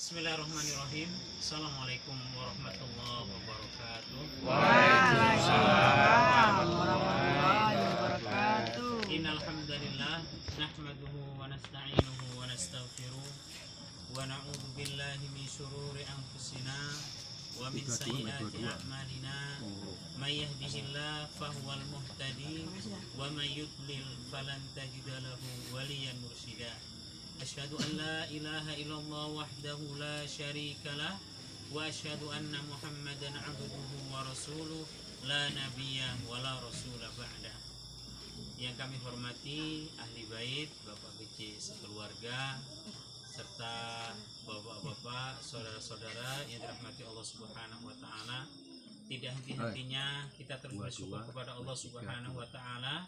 Bismillahirrahmanirrahim. Assalamualaikum warahmatullahi wabarakatuh. Waalaikumsalam warahmatullahi wabarakatuh. Innal hamdalillah nahmaduhu wa nasta'inuhu wa nastaghfiruh wa na'udzu billahi min shururi anfusina wa min sayyiati a'malina. May yahdihillahu fahuwal muhtadi wa may yudlil falan tajida lahu waliyan mursyida. Asyhadu an la ilaha illallah wahdahu la syarika lah wa asyhadu anna Muhammadan abduhu wa rasuluh la nabiyya wa la rasula ba'da. Yang kami hormati ahli bait, Bapak BC sekeluarga serta bapak-bapak, saudara-saudara yang dirahmati Allah Subhanahu wa taala. Tidak henti-hentinya kita terus bersyukur kepada Allah Subhanahu wa taala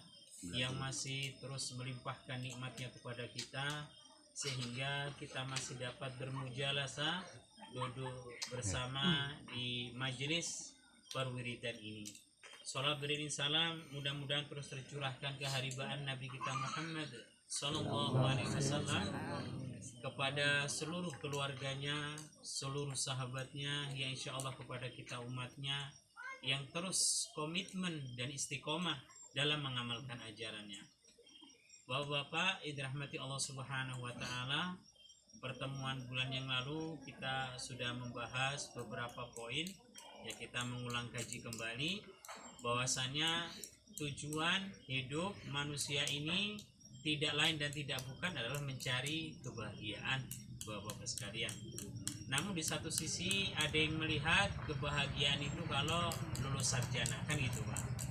yang masih terus melimpahkan nikmatnya kepada kita, sehingga kita masih dapat bermujalasah, duduk bersama di majelis perwiridan ini. Salat beriring salam mudah-mudahan terus tercurahkan keharibaan Nabi kita Muhammad Sallallahu Alaihi Wasallam kepada seluruh keluarganya, seluruh sahabatnya, yang insya Allah kepada kita umatnya yang terus komitmen dan istiqomah dalam mengamalkan ajarannya. Bapak-bapak, dirahmati Allah Subhanahu wa taala, pertemuan bulan yang lalu kita sudah membahas beberapa poin. Ya, kita mengulang kaji kembali bahwasannya tujuan hidup manusia ini tidak lain dan tidak bukan adalah mencari kebahagiaan, Bapak-bapak sekalian. Namun di satu sisi ada yang melihat kebahagiaan itu kalau lulus sarjana, kan gitu, Pak.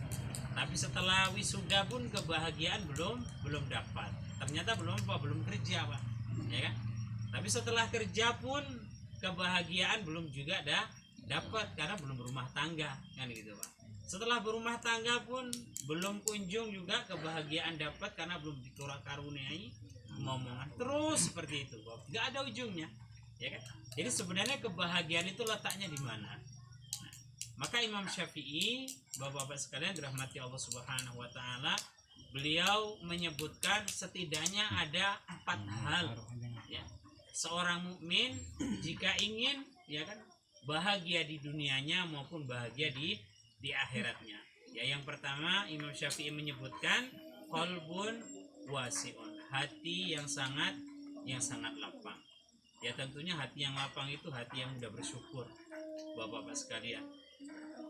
Tapi setelah wisuda pun kebahagiaan belum dapat. Ternyata belum kerja, Pak. Ya kan? Tapi setelah kerja pun kebahagiaan belum juga dapat karena belum berumah tangga, kan gitu, Pak. Setelah berumah tangga pun belum kunjung juga kebahagiaan dapat karena belum dikaruniai momongan. Terus seperti itu, Pak. Enggak ada ujungnya. Ya kan? Jadi sebenarnya kebahagiaan itu letaknya di mana? Maka Imam Syafi'i, bapak-bapak sekalian dirahmati Allah Subhanahu wa taala, beliau menyebutkan setidaknya ada 4 hal, ya. Seorang mukmin jika ingin, ya kan, bahagia di dunianya maupun bahagia di akhiratnya. Ya, yang pertama Imam Syafi'i menyebutkan qalbun wasi'un, hati yang sangat lapang. Ya, tentunya hati yang lapang itu hati yang mudah bersyukur, bapak-bapak sekalian.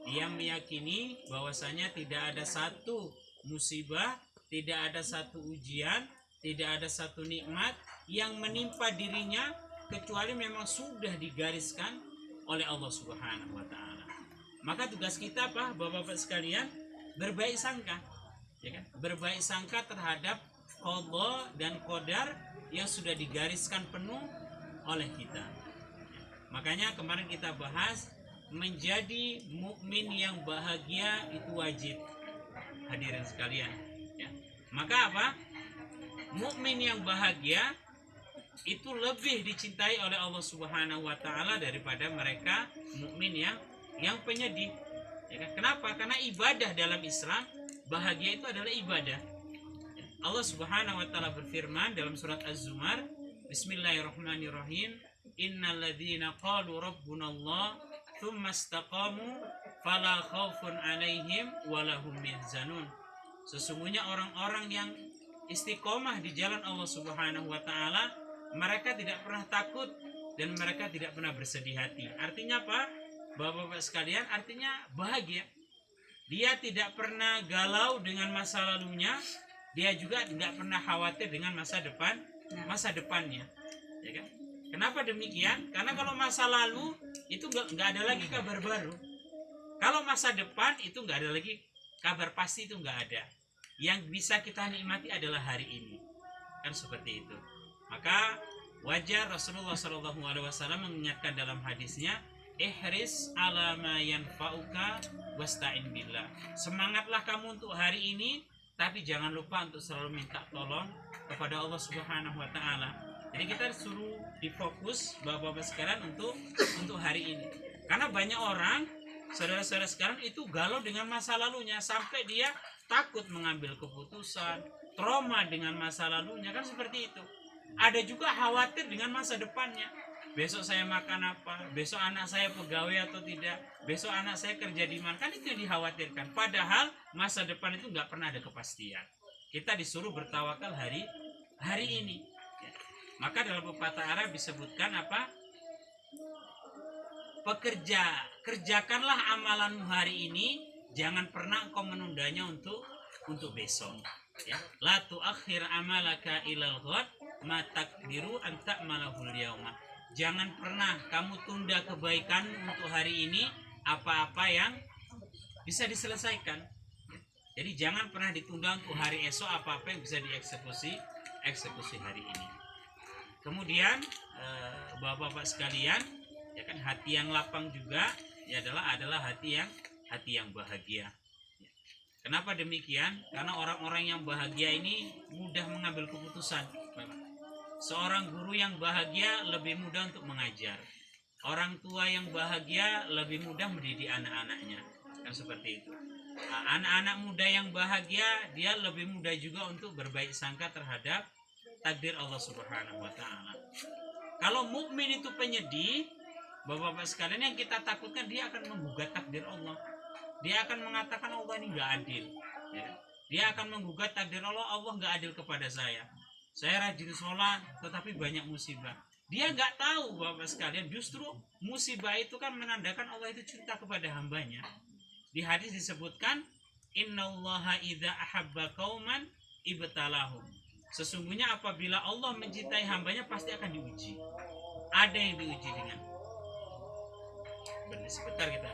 Dia meyakini bahwasanya tidak ada satu musibah, tidak ada satu ujian, tidak ada satu nikmat yang menimpa dirinya kecuali memang sudah digariskan oleh Allah Subhanahu wa taala. Maka tugas kita, Pak, Bapak-bapak sekalian, berbaik sangka, ya kan? Berbaik sangka terhadap qada dan qadar yang sudah digariskan penuh oleh kita. Makanya kemarin kita bahas menjadi mukmin yang bahagia itu wajib, hadirin sekalian, ya. Maka apa? Mukmin yang bahagia itu lebih dicintai oleh Allah Subhanahu wa taala daripada mereka mukmin yang penyedih. Ya kan? Kenapa? Karena ibadah dalam Islam, bahagia itu adalah ibadah. Allah Subhanahu wa taala berfirman dalam surat Az-Zumar, Bismillahirrahmanirrahim, Innal ladzina qalu rabbunallah tsumma istaqamu fala khaufun 'alaihim walahum yahzanun. Sesungguhnya orang-orang yang istiqomah di jalan Allah Subhanahu wa taala, mereka tidak pernah takut dan mereka tidak pernah bersedih hati. Artinya apa? Bapak-bapak sekalian, artinya bahagia. Dia tidak pernah galau dengan masa lalunya, dia juga tidak pernah khawatir dengan masa depannya. Ya kan? Kenapa demikian? Karena kalau masa lalu itu nggak ada lagi kabar baru. Kalau masa depan itu nggak ada lagi kabar pasti, itu nggak ada. Yang bisa kita nikmati adalah hari ini. Kan seperti itu. Maka wajar Rasulullah SAW mengingatkan dalam hadisnya, ihris ala ma yanfa'uka wasta'in billah. Semangatlah kamu untuk hari ini, tapi jangan lupa untuk selalu minta tolong kepada Allah Subhanahu wa taala. Jadi kita suruh difokus bapak-bapak sekarang untuk hari ini. Karena banyak orang, saudara-saudara sekarang itu galau dengan masa lalunya sampai dia takut mengambil keputusan, trauma dengan masa lalunya, kan seperti itu. Ada juga khawatir dengan masa depannya. besok saya makan apa, besok anak saya pegawai atau tidak, besok anak saya kerja di mana, kan itu yang dikhawatirkan. Padahal masa depan itu nggak pernah ada kepastian. Kita disuruh bertawakal hari ini. Ya. Maka dalam pepatah Arab disebutkan apa? Kerjakanlah amalanmu hari ini, jangan pernah engkau menundanya untuk besok. Ya. La tuakhir amalaka ilal ghad ma takdiru an ta'malahul yauma. Jangan pernah kamu tunda kebaikan untuk hari ini, apa-apa yang bisa diselesaikan. Jadi jangan pernah ditunda untuk hari esok, apa-apa yang bisa dieksekusi hari ini. Kemudian bapak-bapak sekalian, ya kan, hati yang lapang juga ya adalah hati yang bahagia. Kenapa demikian? Karena orang-orang yang bahagia ini mudah mengambil keputusan. Seorang guru yang bahagia lebih mudah untuk mengajar. Orang tua yang bahagia lebih mudah mendidik anak-anaknya. Kan seperti itu. Nah, anak-anak muda yang bahagia, dia lebih mudah juga untuk berbaik sangka terhadap takdir Allah Subhanahu wa taala. Kalau mukmin itu penyedih, Bapak-bapak sekalian, yang kita takutkan dia akan menggugat takdir Allah. Dia akan mengatakan Allah ini nggak adil. Ya. Dia akan menggugat takdir Allah, Allah nggak adil kepada saya. Saya rajin sholat, tetapi banyak musibah. Dia nggak tahu, Bapak sekalian, justru musibah itu kan menandakan Allah itu cinta kepada hambanya. Di hadis disebutkan, innallaha idza ahabba qauman ibtalahum. Sesungguhnya apabila Allah mencintai hambanya pasti akan diuji. Ada yang diuji dengan. Sebentar kita.